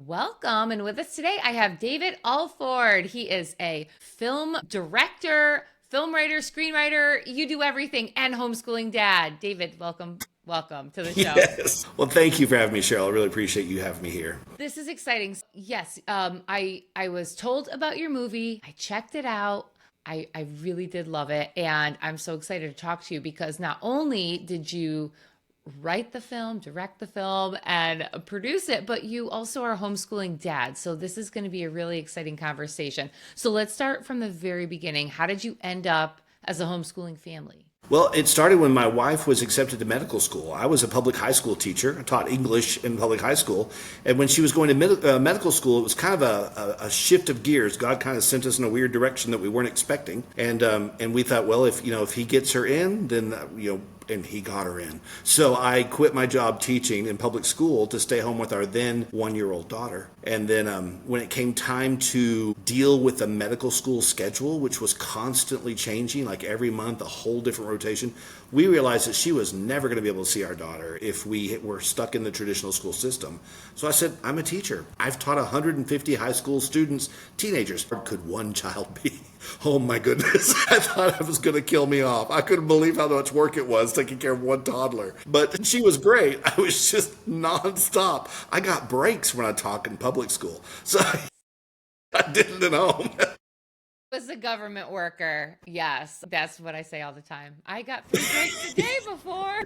Welcome. And with us today, I have David Alford. He is a film director, film writer, screenwriter. You do everything, and homeschooling dad. David, welcome. Welcome to the show. Yes. Well, thank you for having me, Cheryl. I really appreciate you having me here. This is exciting. Yes, I was told about your movie. I checked it out. I really did love it. And I'm so excited to talk to you because not only did you write the film, direct the film, and produce it, but you also are a homeschooling dad. So this is going to be a really exciting conversation. So let's start from the very beginning. How did you end up as a homeschooling family? Well, it started when my wife was accepted to medical school. I was a public high school teacher. I taught English in public high school. And when she was going to medical school, it was kind of a shift of gears. God kind of sent us in a weird direction that we weren't expecting. And we thought, well, if he gets her in, then, and he got her in. So I quit my job teaching in public school to stay home with our then 1-year-old daughter. And then when it came time to deal with the medical school schedule, which was constantly changing, like every month, a whole different rotation, we realized that she was never going to be able to see our daughter if we were stuck in the traditional school system. So I said, I'm a teacher. I've taught 150 high school students, teenagers. Could one child be? Oh my goodness. I thought it was going to kill me off. I couldn't believe how much work it was taking care of one toddler. But she was great. I was just nonstop. I got breaks when I taught in public school. So I didn't at home. Was a government worker. Yes, that's what I say all the time. I got 3 breaks a day before.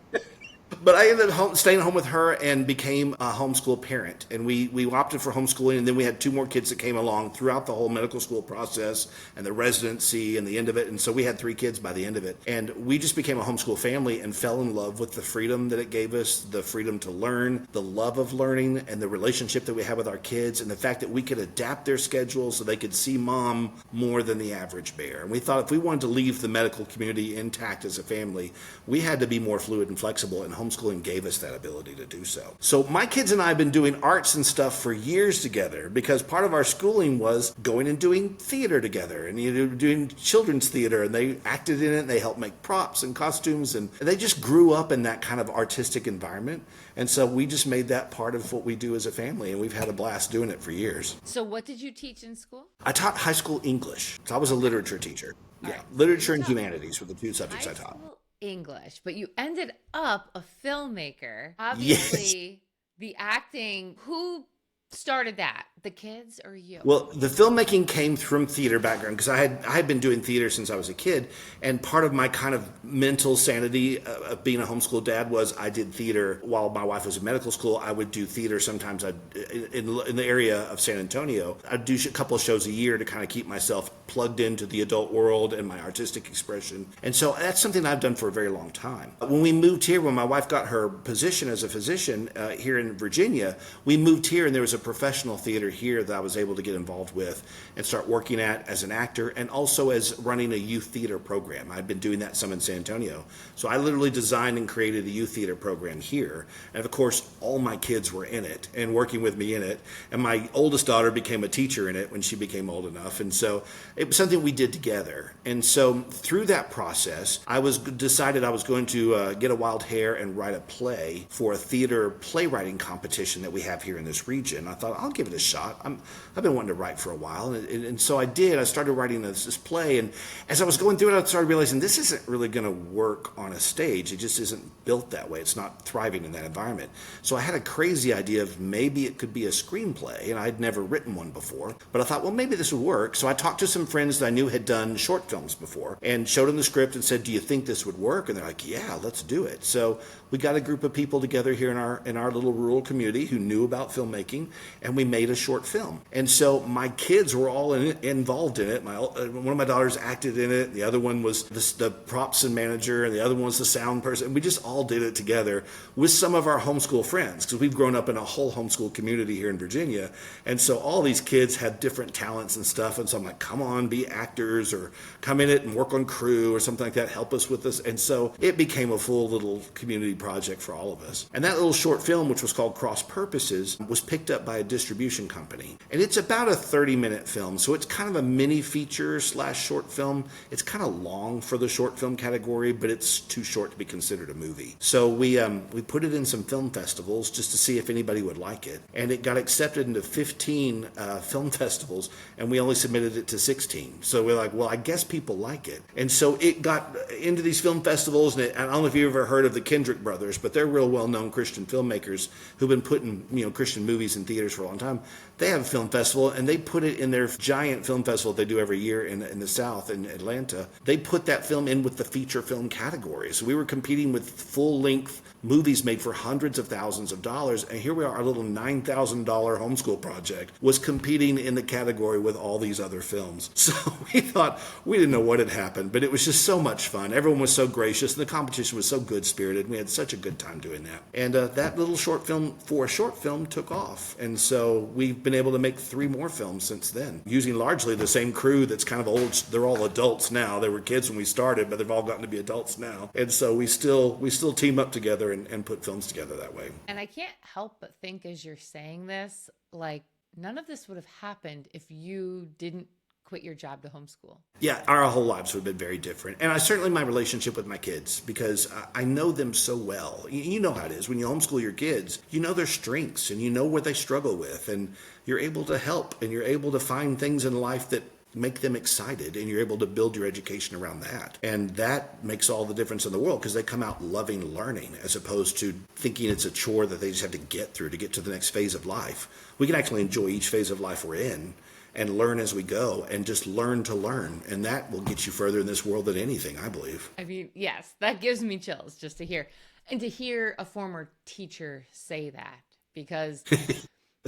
But I ended up staying home with her and became a homeschool parent. And we opted for homeschooling, and then we had 2 more kids that came along throughout the whole medical school process and the residency and the end of it. And so we had 3 kids by the end of it. And we just became a homeschool family and fell in love with the freedom that it gave us, the freedom to learn, the love of learning, and the relationship that we have with our kids, and the fact that we could adapt their schedule so they could see mom more than the average bear. And we thought if we wanted to leave the medical community intact as a family, we had to be more fluid and flexible, and homeschooling gave us that ability to do so. So my kids and I have been doing arts and stuff for years together because part of our schooling was going and doing theater together and doing children's theater, and they acted in it and they helped make props and costumes, and they just grew up in that kind of artistic environment. And so we just made that part of what we do as a family, and we've had a blast doing it for years. So what did you teach in school? I taught high school English. So I was a literature teacher. All Yeah, right. literature and humanities were the 2 subjects High I taught. school English, but you ended up a filmmaker. Yes. Obviously, the acting, who started that? The kids or you? Well, the filmmaking came from theater background because I had been doing theater since I was a kid, and part of my kind of mental sanity of being a homeschool dad was I did theater while my wife was in medical school. I would do theater sometimes in the area of San Antonio. I'd do a couple of shows a year to kind of keep myself plugged into the adult world and my artistic expression. And so that's something I've done for a very long time. When we moved here, when my wife got her position as a physician here in Virginia, we moved here and there was a professional theater here that I was able to get involved with and start working at as an actor and also as running a youth theater program. I'd been doing that some in San Antonio. So I literally designed and created a youth theater program here. And of course, all my kids were in it and working with me in it. And my oldest daughter became a teacher in it when she became old enough. And so it was something we did together. And so through that process, I decided I was going to get a wild hair and write a play for a theater playwriting competition that we have here in this region. I thought, I'll give it a shot. I've been wanting to write for a while. And so I did. I started writing this play. And as I was going through it, I started realizing this isn't really going to work on a stage. It just isn't built that way. It's not thriving in that environment. So I had a crazy idea of maybe it could be a screenplay. And I'd never written one before. But I thought, well, maybe this would work. So I talked to some friends that I knew had done short films before and showed them the script and said, do you think this would work? And they're like, yeah, let's do it. So we got a group of people together here in our little rural community who knew about filmmaking, and we made a short film. And so my kids were all involved in it. One of my daughters acted in it. The other one was the props and manager, and the other one was the sound person. We just all did it together with some of our homeschool friends because we've grown up in a whole homeschool community here in Virginia. And so all these kids had different talents and stuff. And so I'm like, come on, be actors or come in it and work on crew or something like that. Help us with this. And so it became a full little community project for all of us. And that little short film, which was called Cross Purposes, was picked up by a distribution company. And it's about a 30-minute film, so it's kind of a mini feature / short film. It's kind of long for the short film category, but it's too short to be considered a movie. So we put it in some film festivals just to see if anybody would like it. And it got accepted into 15 film festivals, and we only submitted it to 16. So we're like, well, I guess people like it. And so it got into these film festivals, and I don't know if you've ever heard of the Kendrick brothers, but they're real well-known Christian filmmakers who've been putting Christian movies in theaters for a long time. They have a film festival, and they put it in their giant film festival they do every year in the South, in Atlanta. They put that film in with the feature film category. So we were competing with full-length movies made for hundreds of thousands of dollars, and here we are, our little $9,000 homeschool project was competing in the category with all these other films. So we thought, we didn't know what had happened, but it was just so much fun. Everyone was so gracious, and the competition was so good-spirited. We had such a good time doing that. And that little short film, for a short film, took off. And so we've been able to make 3 more films since then, using largely the same crew that's kind of old. They're all adults now. They were kids when we started, but they've all gotten to be adults now. And so we still team up together and put films together that way. And I can't help but think as you're saying this, like none of this would have happened if you didn't quit your job to homeschool. Yeah, our whole lives would have been very different. And certainly my relationship with my kids, because I know them so well. You know how it is. When you homeschool your kids, you know their strengths and you know what they struggle with. And you're able to help and you're able to find things in life that make them excited, and you're able to build your education around that. And that makes all the difference in the world, because they come out loving learning as opposed to thinking it's a chore that they just have to get through to get to the next phase of life. We can actually enjoy each phase of life we're in and learn as we go, and just learn to learn. And that will get you further in this world than anything, I believe. I mean, yes, that gives me chills just to hear. And to hear a former teacher say that, because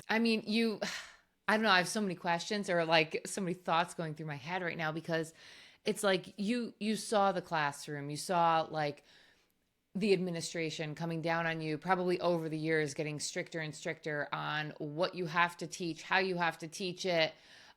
I mean, I don't know, I have so many questions or like so many thoughts going through my head right now, because it's like you saw the classroom, you saw like the administration coming down on you probably over the years, getting stricter and stricter on what you have to teach, how you have to teach it,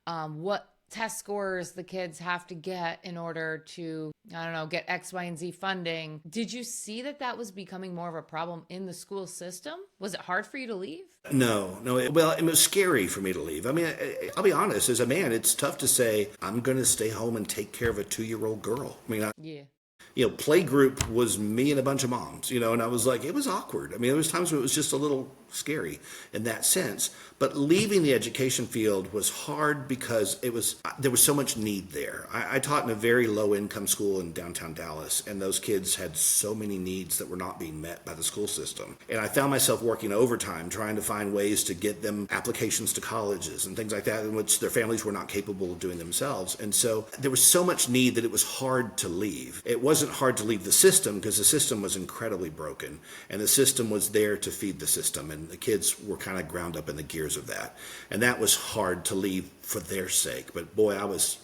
what test scores the kids have to get in order to, I don't know, get X, Y, and Z funding. Did you see that was becoming more of a problem in the school system? Was it hard for you to leave? No. Well, it was scary for me to leave. I mean, I'll be honest, as a man, it's tough to say, I'm going to stay home and take care of a 2-year-old girl. I mean, yeah. Play group was me and a bunch of moms, and I was like, it was awkward. I mean, there was times where it was just a little scary in that sense. But leaving the education field was hard because there was so much need there. I taught in a very low income school in downtown Dallas, and those kids had so many needs that were not being met by the school system. And I found myself working overtime trying to find ways to get them applications to colleges and things like that, in which their families were not capable of doing themselves. And so there was so much need that it was hard to leave. It wasn't hard to leave the system because the system was incredibly broken, and the system was there to feed the system, and the kids were kind of ground up in the gears of that. And that was hard to leave for their sake. But boy, I was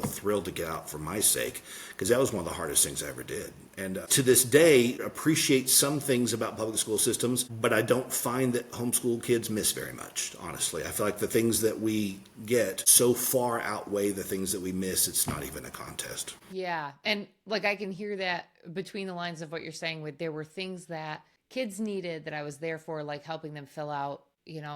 thrilled to get out for my sake, because that was one of the hardest things I ever did. And to this day, appreciate some things about public school systems, but I don't find that homeschool kids miss very much, honestly. I feel like the things that we get so far outweigh the things that we miss, it's not even a contest. Yeah. And like, I can hear that between the lines of what you're saying, with there were things that kids needed that I was there for, like helping them fill out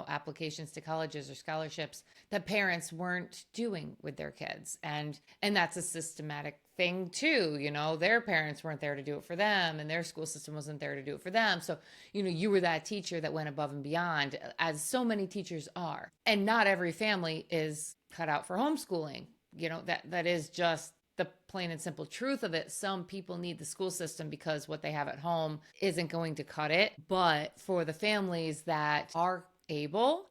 applications to colleges or scholarships that parents weren't doing with their kids. And that's a systematic thing too. Their parents weren't there to do it for them, and their school system wasn't there to do it for them. So, you were that teacher that went above and beyond, as so many teachers are. And not every family is cut out for homeschooling. That is just the plain and simple truth of it. Some people need the school system because what they have at home isn't going to cut it. But for the families that are able,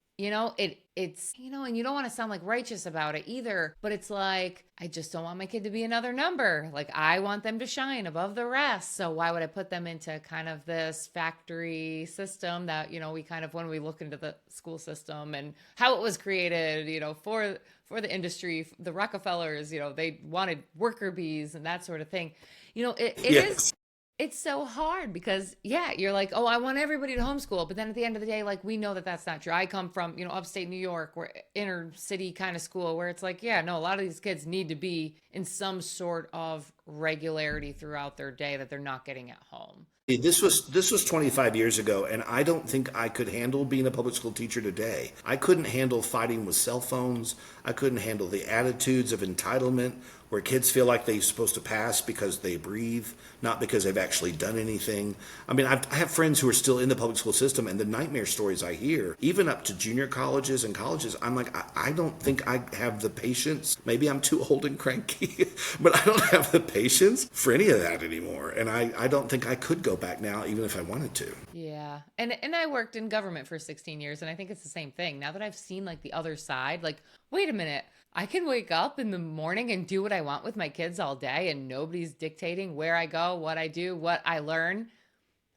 it's and you don't want to sound like righteous about it either, but it's like, I just don't want my kid to be another number. Like, I want them to shine above the rest. So why would I put them into kind of this factory system that, we kind of, when we look into the school system and how it was created, for the industry, the Rockefellers, they wanted worker bees and that sort of thing. It is. It's so hard because, you're like, oh, I want everybody to homeschool. But then at the end of the day, like, we know that that's not true. I come from, upstate New York, where inner city kind of school, where it's like, a lot of these kids need to be in some sort of regularity throughout their day that they're not getting at home. This was 25 years ago, and I don't think I could handle being a public school teacher today. I couldn't handle fighting with cell phones. I couldn't handle the attitudes of entitlement where kids feel like they're supposed to pass because they breathe, not because they've actually done anything. I mean, I have friends who are still in the public school system, and the nightmare stories I hear, even up to junior colleges and colleges, I'm like, I don't think I have the patience. Maybe I'm too old and cranky, but I don't have the patience for any of that anymore. And I don't think I could go back now, even if I wanted to. Yeah. And I worked in government for 16 years, and I think it's the same thing. Now that I've seen like the other side, like, wait a minute, I can wake up in the morning and do what I want with my kids all day, and nobody's dictating where I go, what I do, what I learn.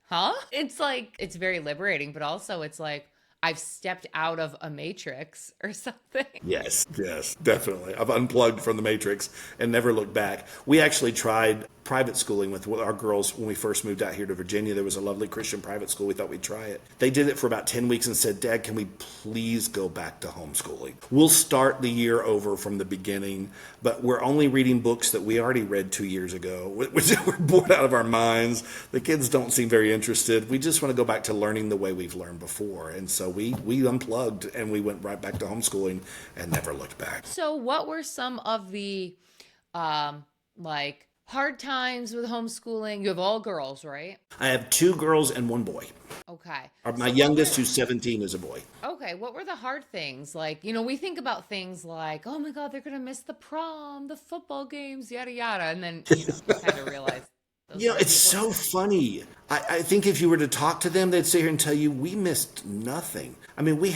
Huh? It's like, it's very liberating, but also it's like I've stepped out of a matrix or something. Yes, definitely. I've unplugged from the matrix and never looked back. We actually tried private schooling with our girls when we first moved out here to Virginia. There was a lovely Christian private school. We thought we'd try it. They did it for about 10 weeks and said, Dad, can we please go back to homeschooling? We'll start the year over from the beginning, but we're only reading books that we already read 2 years ago. We're bored out of our minds. The kids don't seem very interested. We just want to go back to learning the way we've learned before. And so we unplugged and we went right back to homeschooling and never looked back. So what were some of the like hard times with homeschooling? You have all girls, right? I have 2 girls and 1 boy. Okay. My youngest, who's 17, is a boy. Okay. What were the hard things? Like, we think about things like, oh my God, they're going to miss the prom, the football games, yada, yada. And then, you kind of realize. It's so funny. I think if you were to talk to them, they'd sit here and tell you, we missed nothing. I mean, we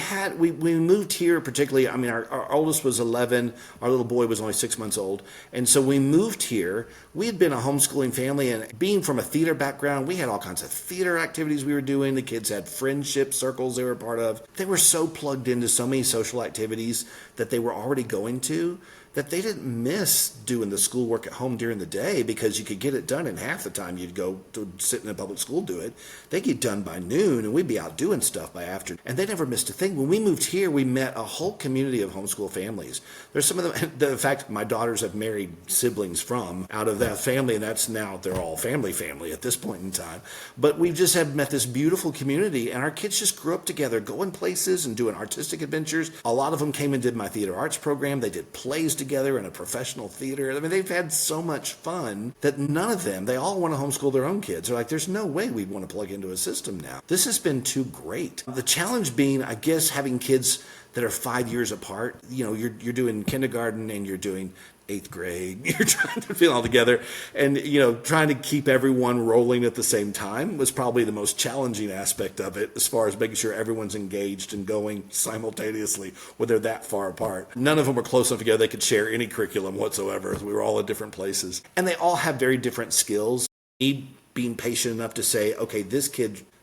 moved here particularly, I mean, our oldest was 11, our little boy was only 6 months old. And so we moved here, we had been a homeschooling family, and being from a theater background, we had all kinds of theater activities we were doing. The kids had friendship circles they were a part of. They were so plugged into so many social activities that they were already going to, that they didn't miss doing the schoolwork at home during the day because you could get it done in half the time you'd go to sit in a public school do it. They get done by noon and we'd be out doing stuff by afternoon. And they never missed a thing. When we moved here, we met a whole community of homeschool families. There's some of them, in fact, my daughters have married siblings from out of that family, and that's now, they're all family at this point in time. But we just have met this beautiful community, and our kids just grew up together, going places and doing artistic adventures. A lot of them came and did my theater arts program. They did plays together in a professional theater. I mean, they've had so much fun that none of them, they all want to homeschool their own kids. They're like, there's no way we'd want to plug into a system now. This has been too great. The challenge being, I guess, having kids that are 5 years apart. You're doing kindergarten and you're doing 8th grade. You're trying to fit all together, and trying to keep everyone rolling at the same time was probably the most challenging aspect of it, as far as making sure everyone's engaged and going simultaneously when they're that far apart. None of them were close enough together they could share any curriculum whatsoever. We were all at different places, and they all have very different skills. Me being patient enough to say, okay, this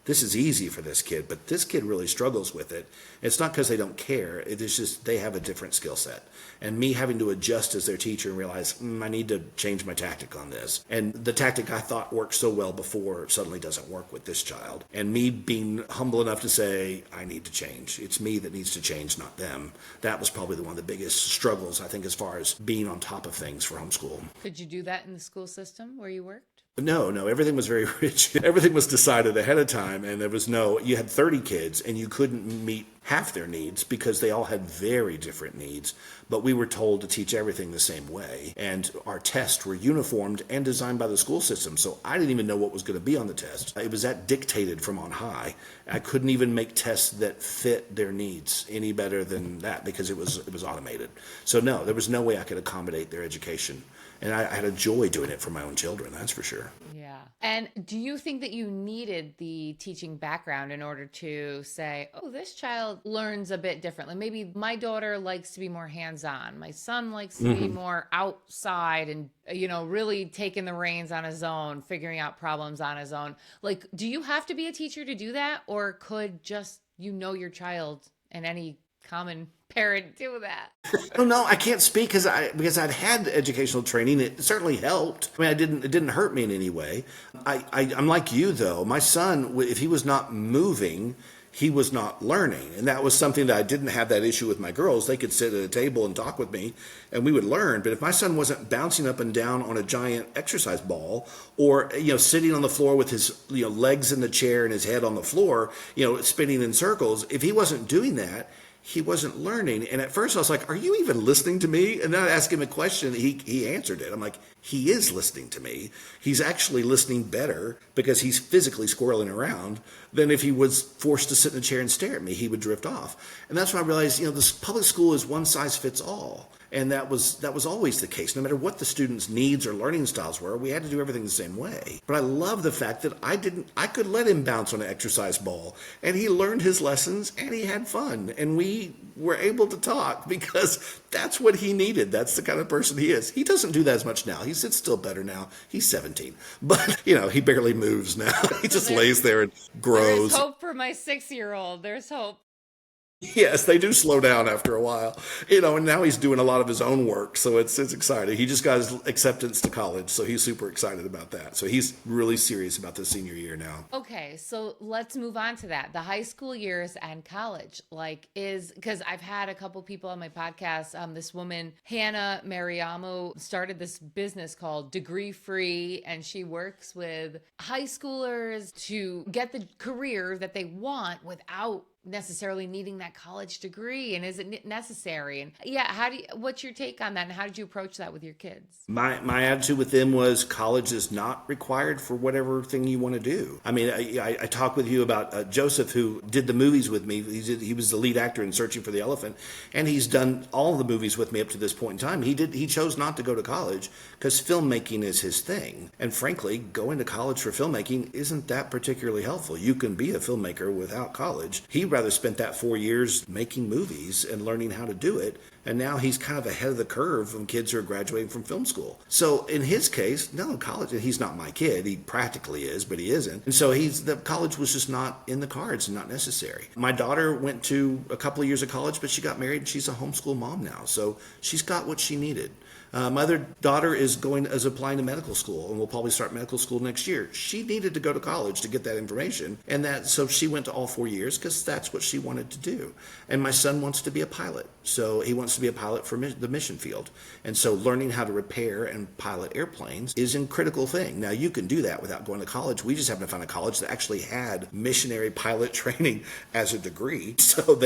is easy for this kid, but this kid really struggles with it. It's not because they don't care. It is just they have a different skill set. And me having to adjust as their teacher and realize, I need to change my tactic on this. And the tactic I thought worked so well before suddenly doesn't work with this child. And me being humble enough to say, I need to change. It's me that needs to change, not them. That was probably one of the biggest struggles, I think, as far as being on top of things for homeschool. Could you do that in the school system where you worked? No, everything was very rich. Everything was decided ahead of time, and you had 30 kids, and you couldn't meet half their needs because they all had very different needs. But we were told to teach everything the same way, and our tests were uniformed and designed by the school system, so I didn't even know what was going to be on the test. It was that dictated from on high. I couldn't even make tests that fit their needs any better than that because it was automated. So no, there was no way I could accommodate their education. And I had a joy doing it for my own children, that's for sure. Yeah. And do you think that you needed the teaching background in order to say, oh, this child learns a bit differently? Maybe my daughter likes to be more hands-on. My son likes to be more outside and, really taking the reins on his own, figuring out problems on his own. Like, do you have to be a teacher to do that? Or could just, your child and any common parent do that? No, I can't speak because I'd had educational training. It certainly helped. I mean, it didn't hurt me in any way. I'm like you though. My son, if he was not moving, he was not learning. And that was something that I didn't have that issue with my girls. They could sit at a table and talk with me and we would learn. But if my son wasn't bouncing up and down on a giant exercise ball, or, sitting on the floor with his, legs in the chair and his head on the floor, spinning in circles, if he wasn't doing that, he wasn't learning. And at first I was like, are you even listening to me? And then I asked him a question. He answered it. I'm like, he is listening to me. He's actually listening better because he's physically squirreling around than if he was forced to sit in a chair and stare at me. He would drift off. And that's when I realized, this public school is one size fits all. And that was always the case. No matter what the students' needs or learning styles were, we had to do everything the same way. But I love the fact that I could let him bounce on an exercise ball, and he learned his lessons, and he had fun, and we were able to talk because that's what he needed. That's the kind of person he is. He doesn't do that as much now. He sits still better now. He's 17, but he barely moves now. He just lays there and grows. There's hope for my 6-year-old. There's hope. Yes, they do slow down after a while, and now he's doing a lot of his own work. So it's exciting. He just got his acceptance to college. So he's super excited about that. So he's really serious about the senior year now. Okay. So let's move on to that. The high school years and college, because I've had a couple people on my podcast. This woman, Hannah Mariamo, started this business called Degree Free, and she works with high schoolers to get the career that they want without necessarily needing that college degree, and is it necessary? And what's your take on that, and how did you approach that with your kids? My attitude with them was college is not required for whatever thing you want to do. I mean, I talked with you about Joseph, who did the movies with me. He was the lead actor in Searching for the Elephant, and he's done all the movies with me up to this point in time. He chose not to go to college because filmmaking is his thing, and frankly, going to college for filmmaking isn't that particularly helpful. You can be a filmmaker without college. He rather spent that 4 years making movies and learning how to do it. And now he's kind of ahead of the curve from kids who are graduating from film school. So in his case, no, college, he's not my kid. He practically is, but he isn't. And so the college was just not in the cards and not necessary. My daughter went to a couple of years of college, but she got married and she's a homeschool mom now. So she's got what she needed. My other daughter is applying to medical school and will probably start medical school next year. She needed to go to college to get that information, so she went to all 4 years because that's what she wanted to do. And my son wants to be a pilot, so he wants to be a pilot for the mission field. And so learning how to repair and pilot airplanes is a critical thing. Now, you can do that without going to college. We just happen to find a college that actually had missionary pilot training as a degree. So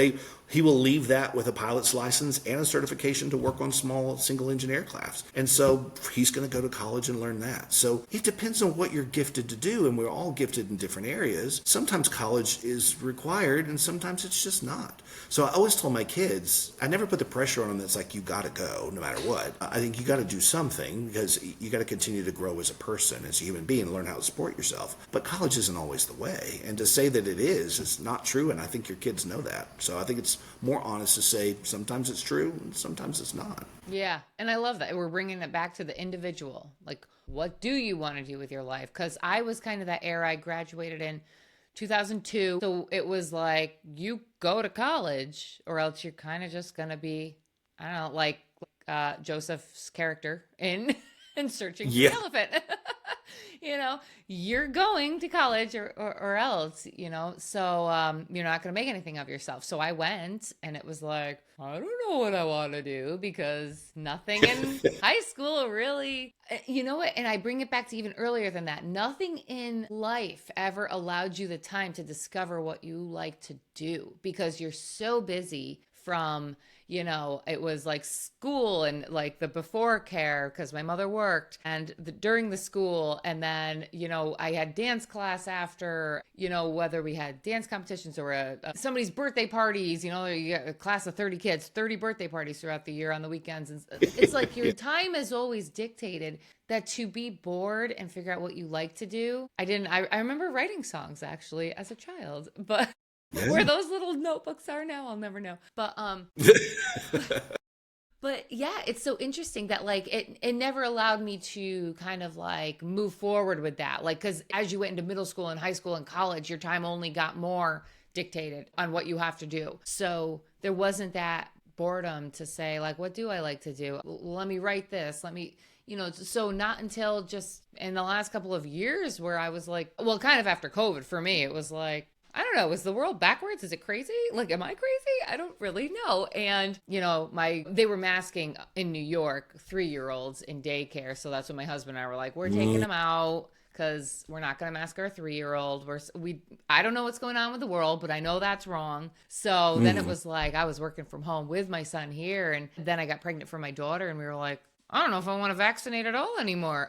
he will leave that with a pilot's license and a certification to work on small single engine aircrafts. And so he's going to go to college and learn that. So it depends on what you're gifted to do, and we're all gifted in different areas. Sometimes college is required, and sometimes it's just not. So I always told my kids, I never put the pressure on them that's like, you got to go no matter what. I think you got to do something because you got to continue to grow as a person, as a human being, and learn how to support yourself. But college isn't always the way. And to say that it is not true, and I think your kids know that. So I think it's more honest to say sometimes it's true and sometimes it's not. Yeah. And I love that we're bringing it back to the individual. Like, what do you want to do with your life? Because I was kind of that era. I graduated in 2002. So it was like, you go to college or else you're kind of just going to be, I don't know, like Joseph's character in Searching for the Elephant. You're going to college or else, so you're not going to make anything of yourself. So I went, and it was like, I don't know what I want to do because nothing in high school really, you know what? And I bring it back to even earlier than that. Nothing in life ever allowed you the time to discover what you like to do because you're so busy from, it was like school and like the before care because my mother worked and during the school. And then, I had dance class after, whether we had dance competitions or somebody's birthday parties, you get a class of 30 kids, 30 birthday parties throughout the year on the weekends. And it's like your time is always dictated that to be bored and figure out what you like to do. I remember writing songs actually as a child, but where those little notebooks are now, I'll never know. But but yeah, it's so interesting that like it never allowed me to kind of like move forward with that. Like, because as you went into middle school and high school and college, your time only got more dictated on what you have to do. So there wasn't that boredom to say like, what do I like to do? Let me write this. Let me, so not until just in the last couple of years where I was like, well, kind of after COVID for me, it was like, I don't know, is the world backwards? Is it crazy? Like, am I crazy? I don't really know. And, they were masking in New York 3-year-olds in daycare. So that's when my husband and I were like, we're taking them out because we're not going to mask our 3-year-old. I don't know what's going on with the world, but I know that's wrong. So then it was like, I was working from home with my son here. And then I got pregnant for my daughter and we were like, I don't know if I want to vaccinate at all anymore.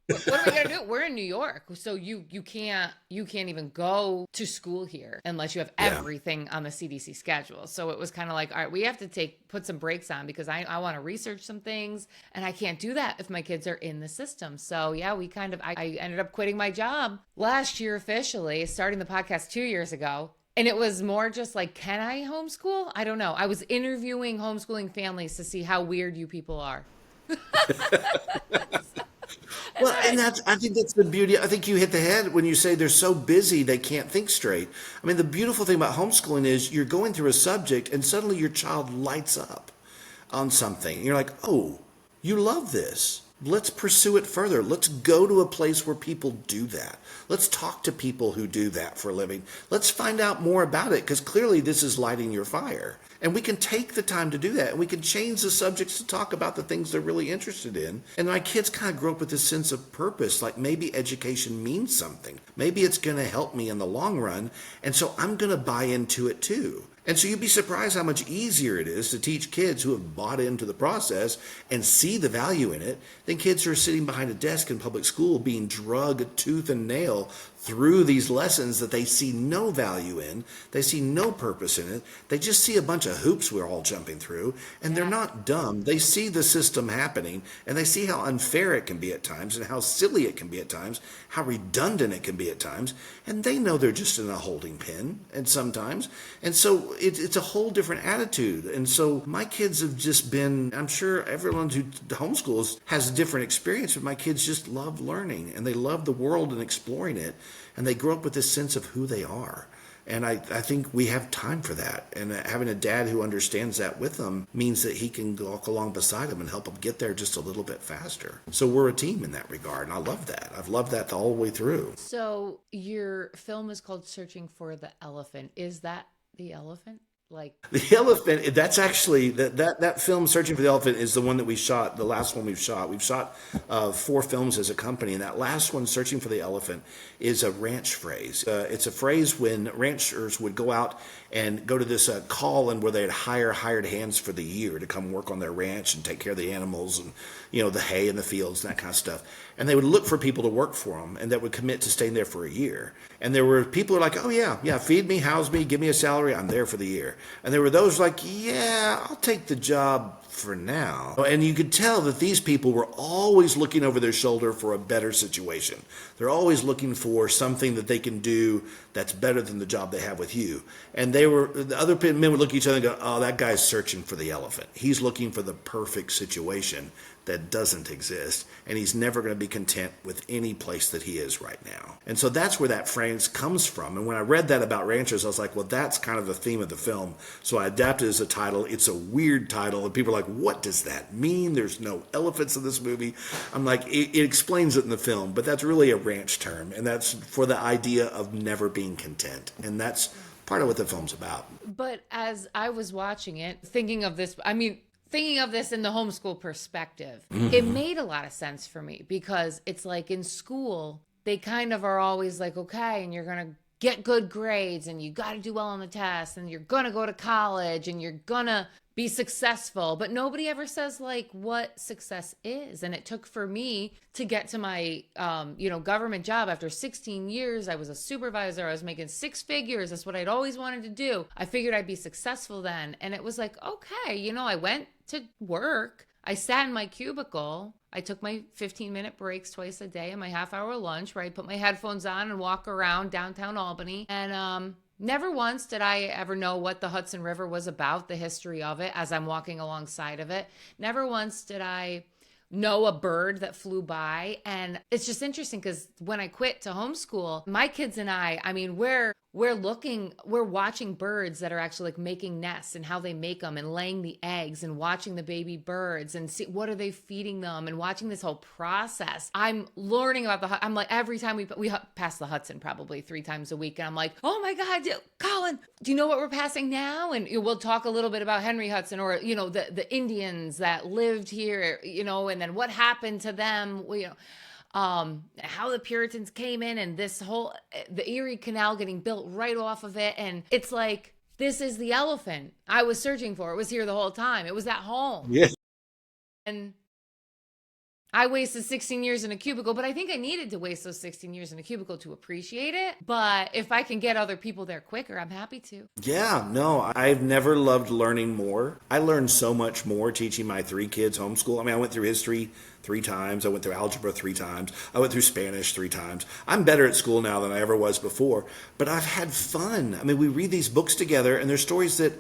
What are we gonna do? We're in New York, so you can't even go to school here unless you have everything on the CDC schedule. So it was kind of like, all right, we have to put some brakes on because I want to research some things, and I can't do that if my kids are in the system. So yeah, I ended up quitting my job last year officially, starting the podcast 2 years ago. And it was more just like, can I homeschool? I don't know. I was interviewing homeschooling families to see how weird you people are. Well, and I think that's the beauty. I think you hit the head when you say they're so busy they can't think straight. I mean, the beautiful thing about homeschooling is you're going through a subject and suddenly your child lights up on something. You're like, oh, you love this. Let's pursue it further. Let's go to a place where people do that. Let's talk to people who do that for a living. Let's find out more about it because clearly this is lighting your fire. And we can take the time to do that. And we can change the subjects to talk about the things they're really interested in. And my kids kind of grew up with this sense of purpose, like maybe education means something. Maybe it's going to help me in the long run. And so I'm going to buy into it too. And so you'd be surprised how much easier it is to teach kids who have bought into the process and see the value in it than kids who are sitting behind a desk in public school being drugged tooth and nail through these lessons that they see no value in. They see no purpose in it. They just see a bunch of hoops we're all jumping through, and they're not dumb. They see the system happening, and they see how unfair it can be at times and how silly it can be at times, how redundant it can be at times, and they know they're just in a holding pen and sometimes. And so it's a whole different attitude. And so my kids have just been, I'm sure everyone who homeschools has a different experience, but my kids just love learning, and they love the world and exploring it. And they grow up with this sense of who they are. And I think we have time for that. And having a dad who understands that with them means that he can walk along beside them and help them get there just a little bit faster. So we're a team in that regard. And I love that. I've loved that the whole way through. So your film is called Searching for the Elephant. Is that the elephant? Like the elephant, that's actually that film Searching for the Elephant is the one that we shot, the last one we've shot 4 films as a company, and that last one, Searching for the Elephant, is a ranch phrase. It's a phrase when ranchers would go out and go to this call and where they'd hire hired hands for the year to come work on their ranch and take care of the animals and the hay in the fields and that kind of stuff. And they would look for people to work for them and that would commit to staying there for a year. And there were people who were like, oh yeah, feed me, house me, give me a salary, I'm there for the year. And there were those like, yeah, I'll take the job for now. And you could tell that these people were always looking over their shoulder for a better situation. They're always looking for something that they can do that's better than the job they have with you. And the other men would look at each other and go, oh, that guy's searching for the elephant. He's looking for the perfect situation that doesn't exist, and he's never going to be content with any place that he is right now. And so that's where that phrase comes from. And when I read that about ranchers, I was like, well, that's kind of the theme of the film. So I adapted it as a title. It's a weird title, and people are like, what does that mean? There's no elephants in this movie. I'm like, it explains it in the film, but that's really a ranch term, and that's for the idea of never being content. And that's part of what the film's about. But as I was watching it, thinking of this in the homeschool perspective, it made a lot of sense for me because it's like in school, they kind of are always like, okay, and you're going to get good grades and you got to do well on the test and you're going to go to college and you're going to be successful. But nobody ever says like what success is. And it took for me to get to my, government job after 16 years. I was a supervisor. I was making 6 figures. That's what I'd always wanted to do. I figured I'd be successful then. And it was like, okay, I went to work. I sat in my cubicle. I took my 15-minute breaks twice a day and my half-hour lunch where I'd put my headphones on and walk around downtown Albany. And never once did I ever know what the Hudson River was about, the history of it as I'm walking alongside of it. Never once did I know a bird that flew by. And it's just interesting because when I quit to homeschool, my kids and I mean, we're watching birds that are actually like making nests and how they make them and laying the eggs and watching the baby birds and see what are they feeding them and watching this whole process. I'm learning about I'm like, every time we pass the Hudson probably 3 times a week. And I'm like, oh my God, Colin, do you know what we're passing now? And we'll talk a little bit about Henry Hudson or, the Indians that lived here, and then what happened to them, how the Puritans came in and the Erie Canal getting built right off of it. And it's like, this is the elephant I was searching for. It was here the whole time. It was at home. Yes. And I wasted 16 years in a cubicle, but I think I needed to waste those 16 years in a cubicle to appreciate it. But if I can get other people there quicker, I'm happy to. Yeah, no, I've never loved learning more. I learned so much more teaching my 3 kids homeschool. I mean, I went through history 3 times. I went through algebra 3 times. I went through Spanish 3 times. I'm better at school now than I ever was before, but I've had fun. I mean, we read these books together and there's stories that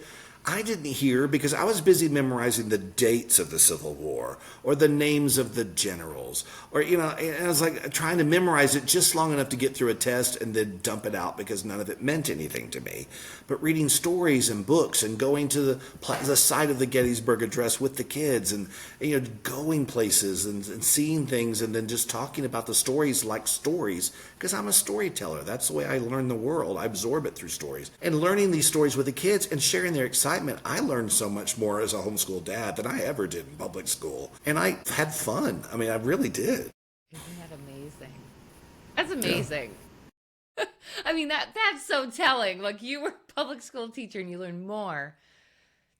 I didn't hear because I was busy memorizing the dates of the Civil War or the names of the generals and I was like trying to memorize it just long enough to get through a test and then dump it out because none of it meant anything to me. But reading stories and books and going to the site of the Gettysburg Address with the kids and going places and seeing things and then just talking about the stories like stories because I'm a storyteller. That's the way I learn the world. I absorb it through stories. And learning these stories with the kids and sharing their excitement, I learned so much more as a homeschool dad than I ever did in public school. And I had fun. I mean, I really did. Isn't that amazing? That's amazing. Yeah. I mean, that's so telling. Like, you were a public school teacher and you learned more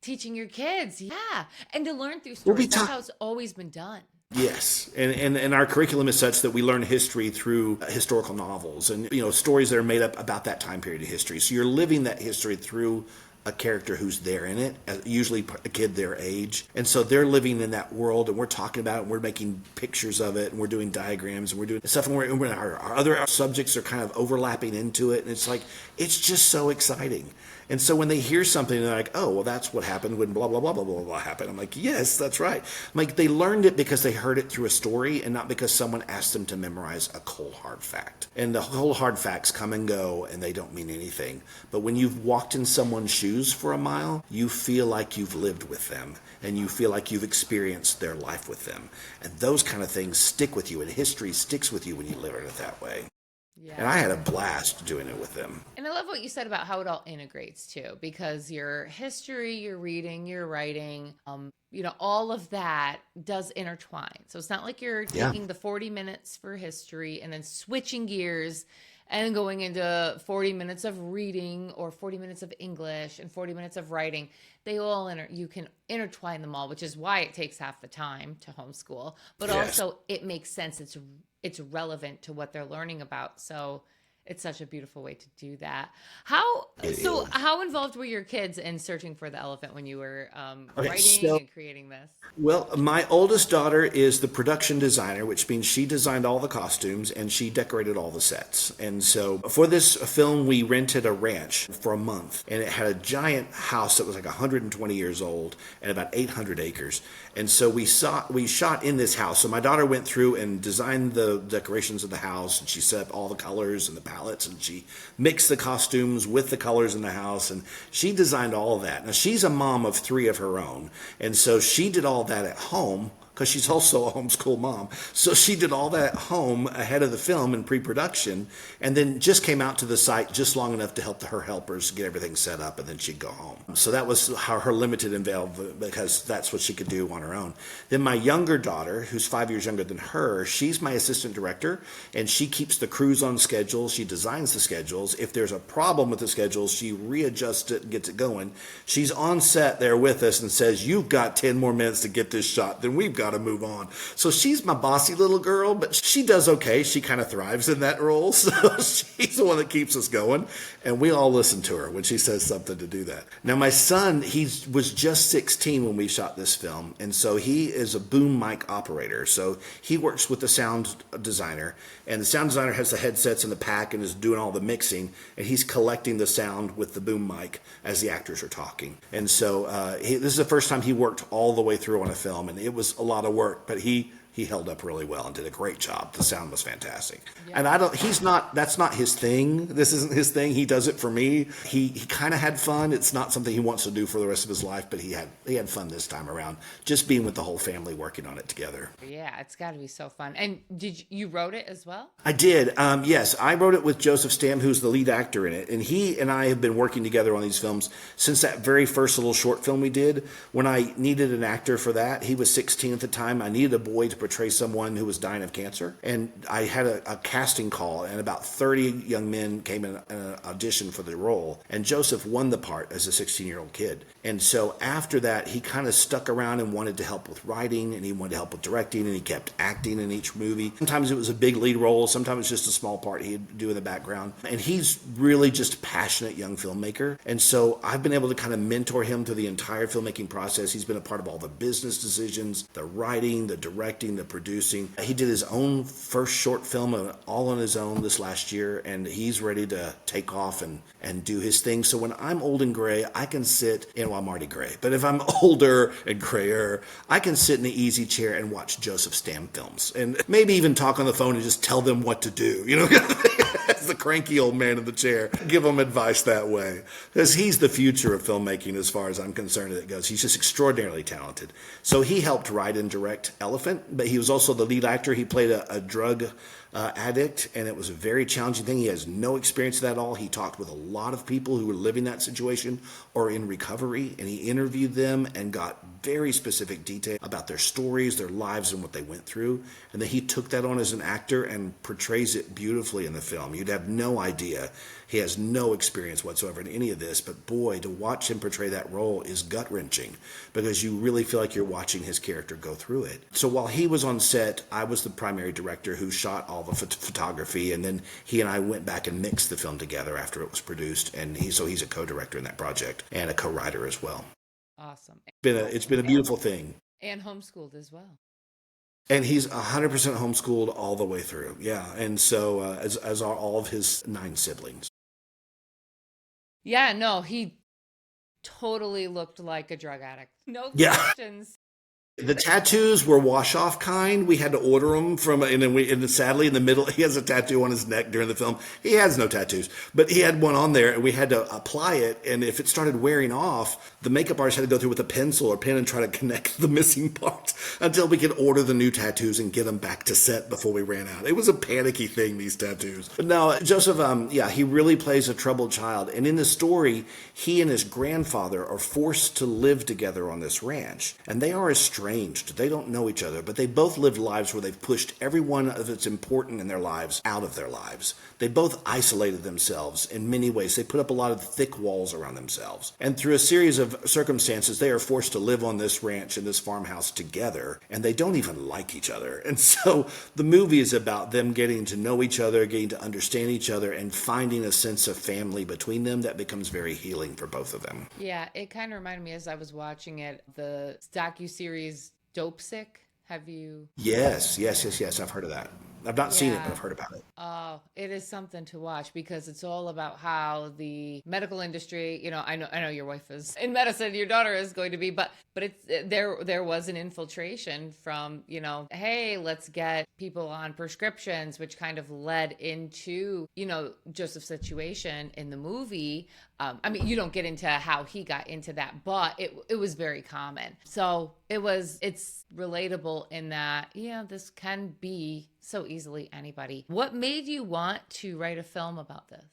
teaching your kids. Yeah. And to learn through stories. That's how it's always been done. Yes, and our curriculum is such that we learn history through historical novels and stories that are made up about that time period of history. So you're living that history through a character who's there in it, usually a kid their age. And so they're living in that world and we're talking about it and we're making pictures of it and we're doing diagrams and we're doing stuff and our other subjects are kind of overlapping into it. And it's like, it's just so exciting. And so when they hear something, they're like, oh, well, that's what happened when blah, blah, blah, blah, blah, blah happened. I'm like, yes, that's right. I'm like, they learned it because they heard it through a story and not because someone asked them to memorize a cold, hard fact. And the cold, hard facts come and go and they don't mean anything. But when you've walked in someone's shoes for a mile, you feel like you've lived with them and you feel like you've experienced their life with them. And those kind of things stick with you and history sticks with you when you live it that way. Yeah. And I had a blast doing it with them. And I love what you said about how it all integrates too, because your history, your reading, your writing, all of that does intertwine. So it's not like you're taking the 40 minutes for history and then switching gears and going into 40 minutes of reading or 40 minutes of English and 40 minutes of writing. They all you can intertwine them all, which is why it takes half the time to homeschool, but also it makes sense. It's relevant to what they're learning about. So it's such a beautiful way to do that. How involved were your kids in searching for the elephant when you were writing and creating this? Well, my oldest daughter is the production designer, which means she designed all the costumes and she decorated all the sets. And so for this film, we rented a ranch for a month and it had a giant house that was like 120 years old and about 800 acres. And so we shot in this house. So my daughter went through and designed the decorations of the house and she set up all the colors and the palettes and she mixed the costumes with the colors in the house and she designed all of that. Now she's a mom of 3 of her own and so she did all that at home because she's also a homeschool mom. So she did all that at home ahead of the film in pre-production and then just came out to the site just long enough to help her helpers get everything set up and then she'd go home. So that was how her limited involvement because that's what she could do on her own. Then my younger daughter, who's 5 years younger than her, she's my assistant director and she keeps the crews on schedule. She designs the schedules. If there's a problem with the schedules, she readjusts it and gets it going. She's on set there with us and says, you've got 10 more minutes to get this shot, then we've got to move on. So she's my bossy little girl, but she does okay. She kind of thrives in that role. So she's the one that keeps us going. And we all listen to her when she says something to do that. Now, my son, he was just 16 when we shot this film. And so he is a boom mic operator. So he works with the sound designer. And the sound designer has the headsets in the pack and is doing all the mixing. And he's collecting the sound with the boom mic as the actors are talking. And so this is the first time he worked all the way through on a film. And it was a lot of work, but he he held up really well and did a great job. The sound was fantastic. Yeah. And that's not his thing. This isn't his thing. He does it for me. He kind of had fun. It's not something he wants to do for the rest of his life, but he had fun this time around, just being with the whole family working on it together. Yeah, it's got to be so fun. And you wrote it as well? I did. Yes, I wrote it with Joseph Stam, who's the lead actor in it. And he and I have been working together on these films since that very first little short film we did. When I needed an actor for that, he was 16 at the time. I needed a boy to portray someone who was dying of cancer. And I had a casting call, and about 30 young men came in an audition for the role. And Joseph won the part as a 16-year-old kid. And so after that, he kind of stuck around and wanted to help with writing, and he wanted to help with directing, and he kept acting in each movie. Sometimes it was a big lead role. Sometimes it's just a small part he'd do in the background. And he's really just a passionate young filmmaker. And so I've been able to kind of mentor him through the entire filmmaking process. He's been a part of all the business decisions, the writing, the directing, the producing. He did his own first short film all on his own this last year, and he's ready to take off and do his thing. So when I'm old and gray, I can sit in, well, I'm already gray, but if I'm older and grayer, I can sit in the easy chair and watch Joseph Stam films and maybe even talk on the phone and just tell them what to do, you know, as the cranky old man in the chair, give them advice that way. Because he's the future of filmmaking as far as I'm concerned it goes. He's just extraordinarily talented. So he helped write and direct Elephant, but he was also the lead actor. He played a drug addict, and it was a very challenging thing. He has no experience of that at all. He talked with a lot of people who were living that situation or in recovery, and he interviewed them and got very specific detail about their stories, their lives, and what they went through. And then he took that on as an actor and portrays it beautifully in the film. You'd have no idea. He has no experience whatsoever in any of this, but boy, to watch him portray that role is gut-wrenching because you really feel like you're watching his character go through it. So while he was on set, I was the primary director who shot all the photography, and then he and I went back and mixed the film together after it was produced, and he's a co-director in that project and a co-writer as well. Awesome. It's been a beautiful thing. And homeschooled as well. And he's 100% homeschooled all the way through. Yeah. And so, as are all of his 9 siblings. Yeah, no, he totally looked like a drug addict. No questions. The tattoos were wash-off kind. We had to order them and sadly in the middle, he has a tattoo on his neck during the film. He has no tattoos, but he had one on there, and we had to apply it. And if it started wearing off, the makeup artist had to go through with a pencil or pen and try to connect the missing parts until we could order the new tattoos and get them back to set before we ran out. It was a panicky thing, these tattoos. But no, Joseph, he really plays a troubled child. And in the story, he and his grandfather are forced to live together on this ranch, and they are estranged. They don't know each other, but they both lived lives where they've pushed everyone that's important in their lives out of their lives. They both isolated themselves in many ways. They put up a lot of thick walls around themselves. And through a series of circumstances, they are forced to live on this ranch in this farmhouse together, and they don't even like each other. And so the movie is about them getting to know each other, getting to understand each other, and finding a sense of family between them that becomes very healing for both of them. Yeah, it kind of reminded me as I was watching it, the docuseries Dope Sick. Have you? Yes. I've heard of that. I've not seen it, but I've heard about it. Oh, it is something to watch because it's all about how the medical industry, you know, I know your wife is in medicine, your daughter is going to be, but there was an infiltration from, you know, hey, let's get people on prescriptions, which kind of led into, you know, Joseph's situation in the movie. I mean, you don't get into how he got into that, but it was very common. So it's relatable in that, yeah, this can be so easily anybody. What made you want to write a film about this?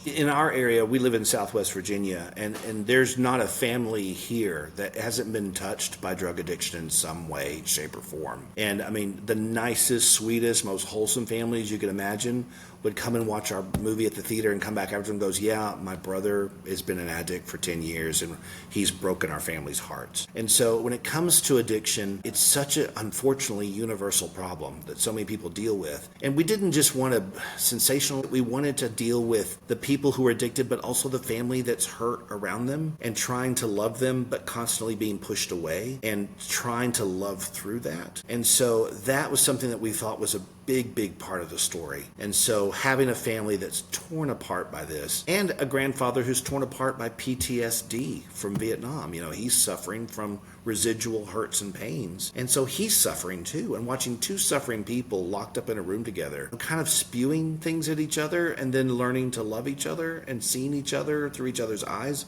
In our area, we live in Southwest Virginia, and there's not a family here that hasn't been touched by drug addiction in some way, shape, or form. And I mean, the nicest, sweetest, most wholesome families you could imagine would come and watch our movie at the theater and come back after and goes, yeah, my brother has been an addict for 10 years and he's broken our family's hearts. And so when it comes to addiction, it's such an unfortunately universal problem that so many people deal with. And we didn't just want to sensational, we wanted to deal with the people who are addicted, but also the family that's hurt around them and trying to love them, but constantly being pushed away and trying to love through that. And so that was something that we thought was a big part of the story. And so having a family that's torn apart by this, and a grandfather who's torn apart by PTSD from Vietnam, he's suffering from residual hurts and pains. And so he's suffering too. And watching two suffering people locked up in a room together, kind of spewing things at each other and then learning to love each other and seeing each other through each other's eyes.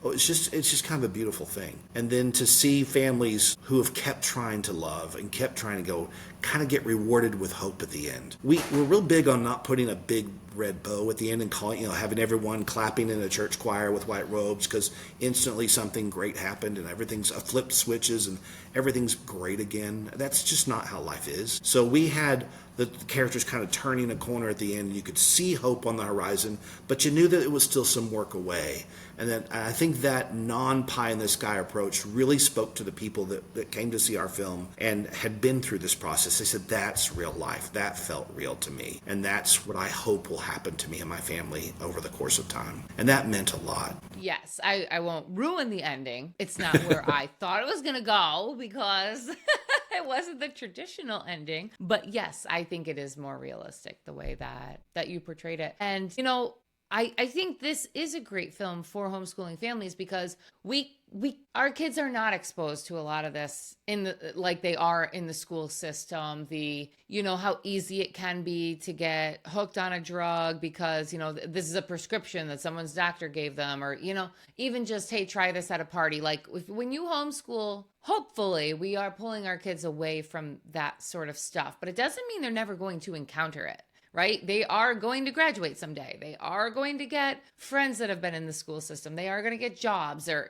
Oh, it's just kind of a beautiful thing. And then to see families who have kept trying to love and kept trying to go kind of get rewarded with hope at the end. We're real big on not putting a big red bow at the end and calling, having everyone clapping in a church choir with white robes because instantly something great happened and everything's a flip switches and everything's great again. That's just not how life is. So we had the characters kind of turning a corner at the end. You could see hope on the horizon, but you knew that it was still some work away. And then I think that non-pie-in-the-sky approach really spoke to the people that came to see our film and had been through this process. They said, that's real life. That felt real to me. And that's what I hope will happen to me and my family over the course of time. And that meant a lot. Yes, I won't ruin the ending. It's not where I thought it was going to go because it wasn't the traditional ending. But yes, I think it is more realistic the way that you portrayed it. And, I think this is a great film for homeschooling families because our kids are not exposed to a lot of this like they are in the school system. How easy it can be to get hooked on a drug because, this is a prescription that someone's doctor gave them, or, even just, hey, try this at a party. Like when you homeschool, hopefully we are pulling our kids away from that sort of stuff, but it doesn't mean they're never going to encounter it. Right? They are going to graduate someday. They are going to get friends that have been in the school system. They are going to get jobs or,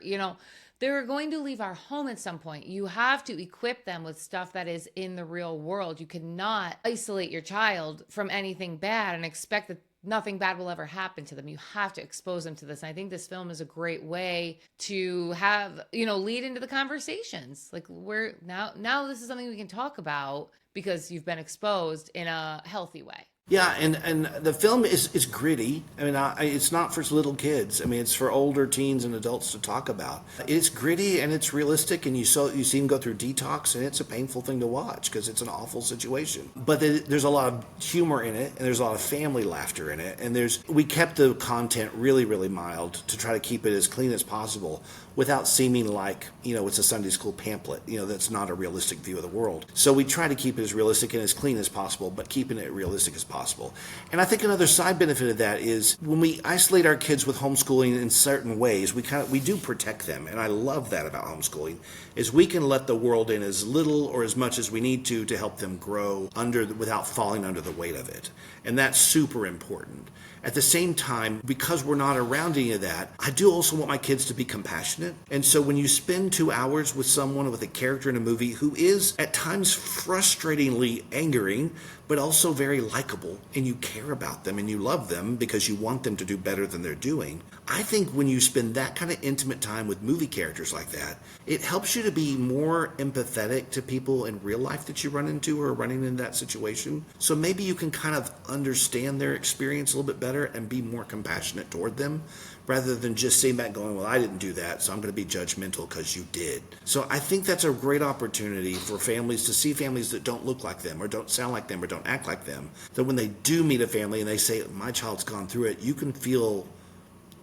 they're going to leave our home at some point. You have to equip them with stuff that is in the real world. You cannot isolate your child from anything bad and expect that nothing bad will ever happen to them. You have to expose them to this. And I think this film is a great way to have, lead into the conversations. Like now this is something we can talk about because you've been exposed in a healthy way. Yeah, and the film is gritty. I mean, it's not for little kids. I mean, it's for older teens and adults to talk about. It's gritty and it's realistic, and you see him go through detox, and it's a painful thing to watch because it's an awful situation. But there's a lot of humor in it, and there's a lot of family laughter in it, and we kept the content really, really mild to try to keep it as clean as possible without seeming like, it's a Sunday school pamphlet, that's not a realistic view of the world. So we try to keep it as realistic and as clean as possible, but keeping it realistic as possible. And I think another side benefit of that is when we isolate our kids with homeschooling in certain ways, we do protect them. And I love that about homeschooling, is we can let the world in as little or as much as we need to help them grow without falling under the weight of it. And that's super important. At the same time, because we're not around any of that, I do also want my kids to be compassionate. And so when you spend 2 hours with someone, with a character in a movie who is at times frustratingly angering, but also very likable, and you care about them and you love them because you want them to do better than they're doing, I think when you spend that kind of intimate time with movie characters like that, it helps you to be more empathetic to people in real life that you run into or are running in that situation. So maybe you can kind of understand their experience a little bit better and be more compassionate toward them, rather than just sitting back going, well, I didn't do that, so I'm going to be judgmental because you did. So I think that's a great opportunity for families to see families that don't look like them or don't sound like them or don't act like them. That when they do meet a family and they say, my child's gone through it, you can feel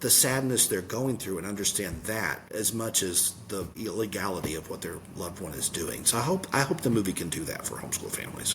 the sadness they're going through and understand that as much as the illegality of what their loved one is doing. So I hope the movie can do that for homeschool families.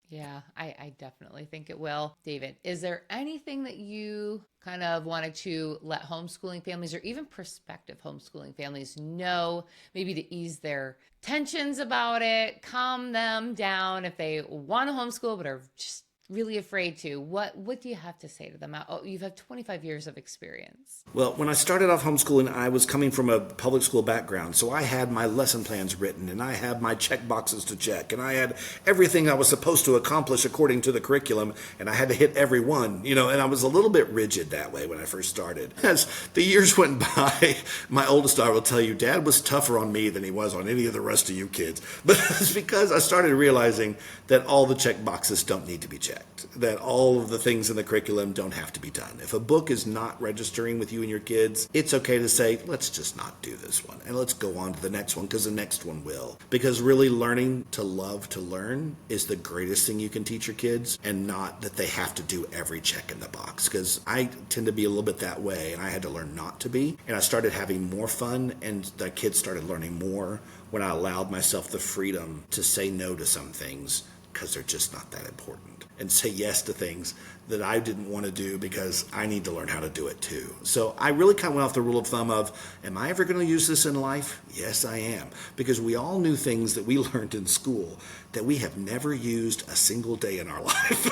Yeah, I definitely think it will. David, is there anything that you kind of wanted to let homeschooling families or even prospective homeschooling families know, maybe to ease their tensions about it, calm them down if they want to homeschool but are just really afraid to? What do you have to say to them? Oh, you've had 25 years of experience. Well, when I started off homeschooling, I was coming from a public school background, so I had my lesson plans written, and I had my check boxes to check, and I had everything I was supposed to accomplish according to the curriculum, and I had to hit every one, and I was a little bit rigid that way when I first started. As the years went by, my oldest daughter will tell you, Dad was tougher on me than he was on any of the rest of you kids. But it's because I started realizing that all the check boxes don't need to be checked. checked, that all of the things in the curriculum don't have to be done. If a book is not registering with you and your kids, it's okay to say, let's just not do this one and let's go on to the next one because the next one will. Because really learning to love to learn is the greatest thing you can teach your kids, and not that they have to do every check in the box. Because I tend to be a little bit that way, and I had to learn not to be. And I started having more fun, and the kids started learning more when I allowed myself the freedom to say no to some things because they're just not that important, and say yes to things that I didn't want to do because I need to learn how to do it too. So I really kind of went off the rule of thumb of, am I ever going to use this in life? Yes, I am. Because we all knew things that we learned in school that we have never used a single day in our life.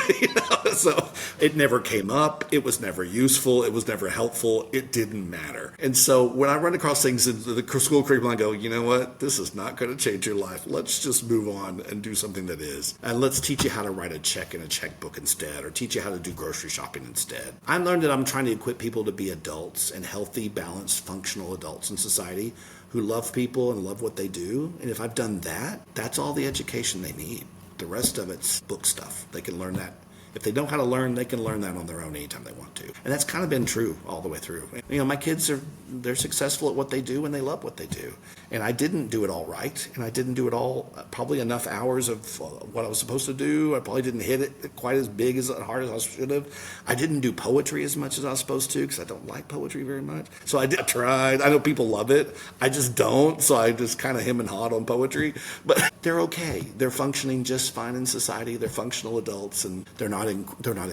So it never came up. It was never useful. It was never helpful. It didn't matter. And so when I run across things in the school curriculum, I go, you know what? This is not going to change your life. Let's just move on and do something that is. And let's teach you how to write a check in a checkbook instead, or teach you how to do grocery shopping instead. I learned that I'm trying to equip people to be adults, and healthy, balanced, functional adults in society who love people and love what they do. And if I've done that, that's all the education they need. The rest of it's book stuff. They can learn that. If they know how to learn, they can learn that on their own anytime they want to. And that's kind of been true all the way through. My kids they're successful at what they do, and they love what they do. And I didn't do it all right, and I didn't do it all probably enough hours of what I was supposed to do. I probably didn't hit it quite as big, as hard as I should have. I didn't do poetry as much as I was supposed to, because I don't like poetry very much. So I tried. I know people love it. I just don't. So I just kind of hem and hawed on poetry. But they're okay. They're functioning just fine in society. They're functional adults, and they're not in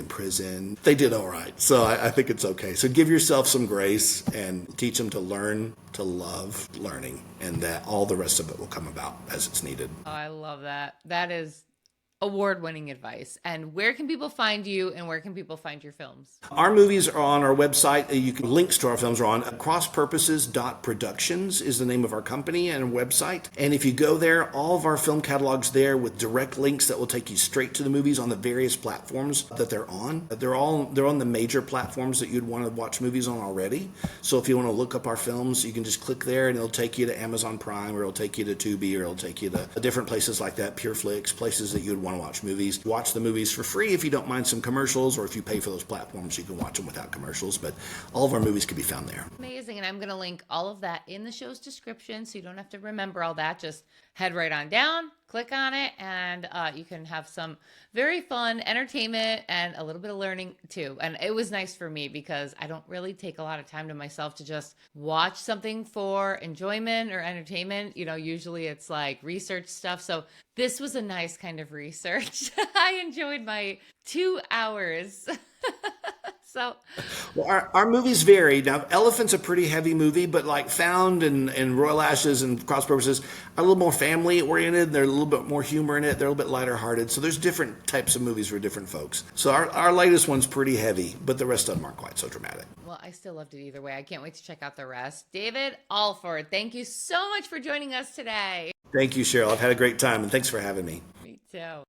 prison. They did all right. So I think it's okay. So give yourself some grace and teach them to learn to love learning, and that all the rest of it will come about as it's needed. Oh, I love that. That is award-winning advice. And where can people find you, and where can people find your films? Our movies are on our website. Links to our films are on crosspurposes.productions is the name of our company and website. And if you go there, all of our film catalogs there with direct links that will take you straight to the movies on the various platforms that they're on. They're on the major platforms that you'd want to watch movies on already. So if you want to look up our films, you can just click there and it'll take you to Amazon Prime, or it'll take you to Tubi, or it'll take you to different places like that, PureFlix, places that you'd want to watch movies. Watch the movies for free if you don't mind some commercials, or if you pay for those platforms, you can watch them without commercials. But all of our movies can be found there. Amazing. And I'm going to link all of that in the show's description, so you don't have to remember all that. Just head right on down, click on it, and you can have some very fun entertainment and a little bit of learning too. And it was nice for me because I don't really take a lot of time to myself to just watch something for enjoyment or entertainment. Usually it's like research stuff. So this was a nice kind of research. I enjoyed my 2 hours. So, well, our movies vary. Now, Elephant's a pretty heavy movie, but like Found and Royal Ashes and Cross Purposes are a little more family oriented. They're a little bit more humor in it. They're a little bit lighter hearted. So there's different types of movies for different folks. So our latest one's pretty heavy, but the rest of them aren't quite so dramatic. Well, I still loved it either way. I can't wait to check out the rest. David Alford, thank you so much for joining us today. Thank you, Cheryl. I've had a great time, and thanks for having me. Me too.